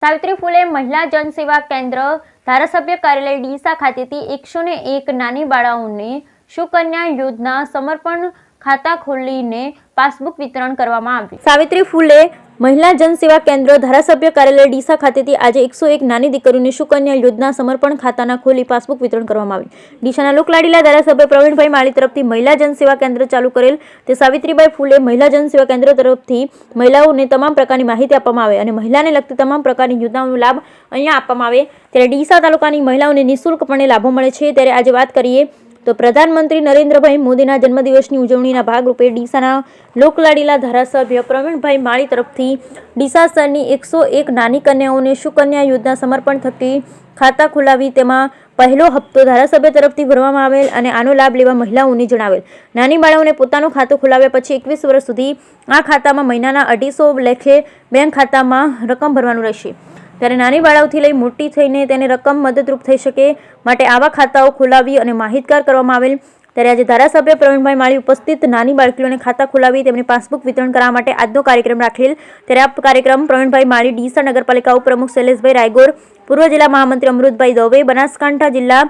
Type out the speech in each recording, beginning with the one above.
સાવિત્રી ફૂલે મહિલા જનસેવા કેન્દ્ર ધારાસભ્ય કાર્યાલય ડીસા ખાતેથી 101 નાની બાળાઓને સુકન્યા યોજના સમર્પણ ખાતા ખોલીને પાસબુક વિતરણ કરવામાં આવ્યું। સાવિત્રી ફૂલે મહિલા જનસેવા કેન્દ્ર ધારાસભ્ય કાર્યાલય ડીસા ખાતેથી આજે 101 નાની દીકરીઓને સુકન્યા યોજના સમર્પણ ખાતાના ખોલી પાસબુક વિતરણ કરવામાં આવ્યું। ડીસાના લોકલાડીલા ધારાસભ્ય પ્રવીણભાઈ માળી તરફથી મહિલા જનસેવા કેન્દ્ર ચાલુ કરેલ તે સાવિત્રીબાઈ ફૂલે મહિલા જનસેવા કેન્દ્ર તરફથી મહિલાઓને તમામ પ્રકારની માહિતી આપવામાં આવે અને મહિલાને લગતી તમામ પ્રકારની યોજનાઓનો લાભ અહીંયા આપવામાં આવે ત્યારે ડીસા તાલુકાની મહિલાઓને નિઃશુલ્કપણે લાભો મળે છે। ત્યારે આજે વાત કરીએ તો પ્રધાનમંત્રી નરેન્દ્રભાઈ મોદીના જન્મદિવસની ઉજવણીના ભાગરૂપે ડીસાના લોકલાડીલા ધારાસભ્ય પ્રવીણભાઈ માળી તરફથી ડીસા શહેરની 101 નાની કન્યાઓને સુકન્યા યોજના સમર્પણ થકી ખાતા ખોલાવી તેમાં પહેલો હપ્તો ધારાસભ્ય તરફથી ભરવામાં આવેલ અને આનો લાભ લેવા મહિલાઓને જણાવેલ। નાની બાળાઓને પોતાનું ખાતું ખોલાવ્યા પછી 21 વર્ષ સુધી આ ખાતામાં મહિનાના 250 લેખે બેંક ખાતામાં રકમ ભરવાનું રહેશે। ત્યારે નાની બાળાઓથી લઈ મોટી થઈને તેને રકમ મદદરૂપ થઈ શકે માટે આવા ખાતાઓ ખોલાવી અને માહિતગાર કરવામાં આવેલ। ત્યારે આજે ધારાસભ્ય પ્રવીણભાઈ માળી ઉપસ્થિત નાની બાળકીઓને ખાતા ખોલાવી તેમને પાસબુક વિતરણ કરવા માટે આજનો કાર્યક્રમ રાખેલ। ત્યારે આ કાર્યક્રમ પ્રવીણભાઈ માળી ડીસા નગરપાલિકા ઉપપ્રમુખ શૈલેષભાઈ રાયગોર, પૂર્વ જિલ્લા મહામંત્રી અમૃતભાઈ દવે, બનાસકાંઠા જિલ્લા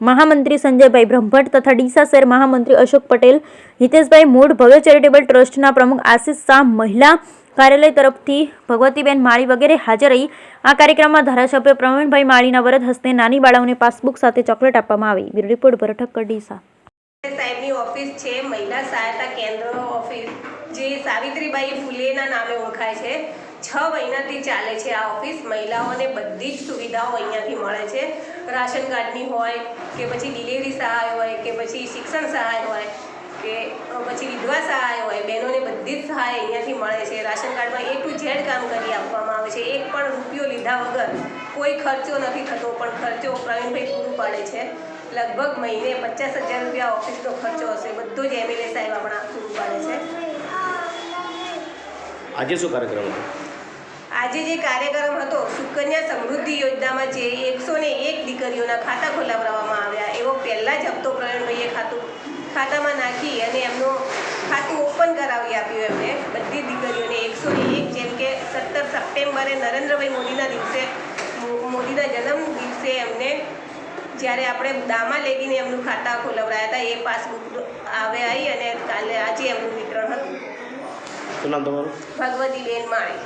મહામંત્રી સંજયભાઈ બ્રહ્મભટ્ટ તથા ડીસા શહેર મહામંત્રી અશોક પટેલ, હિતેશભાઈ મૂળ, ભવ્ય ચેરિટેબલ ટ્રસ્ટના પ્રમુખ આશિષ શાહ, મહિલા કાર્યાલય તરફથી ભગવતીબેન માળી વગેરે હાજર રહી આ કાર્યક્રમમાં ધારાસભ્ય પ્રવીણભાઈ માળીના વરદ હસ્તે નાની બાળાઓને પાસબુક સાથે ચોકલેટ આપવામાં આવી। બ્યુરો રિપોર્ટ ભરત ઠક્કર, ડીસા। સાહેબની ઓફિસ છે મહિલા સહાયતા કેન્દ્ર ઓફિસ, જે સાવિત્રીબાઈ ફૂલેના નામે ઓળખાય છે। 6 મહિનાથી ચાલે છે આ ઓફિસ। મહિલાઓને બધી જ સુવિધાઓ અહીંયાથી મળે છે। રાશન કાર્ડની હોય કે પછી ડિલિવરી સહાય હોય કે પછી શિક્ષણ સહાય હોય કે પછી વિધવા સહાય હોય, બહેનોને બધી જ સહાય અહીંયાથી મળે છે। રાશન કાર્ડમાં A to Z કામ કરી આપવામાં આવે છે। એક પણ રૂપિયો લીધા વગર કોઈ ખર્ચો નથી થતો, પણ ખર્ચો પ્રવીણભાઈ પૂરું પાડે છે। લગભગ મહિને 50,000 રૂપિયા ઓફિસનો ખર્ચો હશે, બધો જ MLA સાહેબ આપણા પૂરું પાડે છે। આજે શું કાર્યક્રમ હતો? આજે જે કાર્યક્રમ હતો, સુકન્યા સમૃદ્ધિ યોજનામાં જે 101 દીકરીઓના ખાતા ખોલાવવામાં આવ્યા, એવો પહેલાં જ હપ્તો પ્રવીણભાઈએ ખાતામાં નાખી અને એમનું ખાતું ઓપન કરાવી આપ્યું એમને બધી દીકરીઓને 101। જેમ કે 17 સપ્ટેમ્બરે નરેન્દ્રભાઈ મોદીના જન્મ દિવસે એમને જ્યારે આપણે દામા લેગીને એમનું ખાતા ખોલાવડાયા હતા, એ પાસબુક આવે આવી અને કાલે આજે એમનું વિતરણ હતું। શું નામ તમારું? ભગવતીબેન માળી।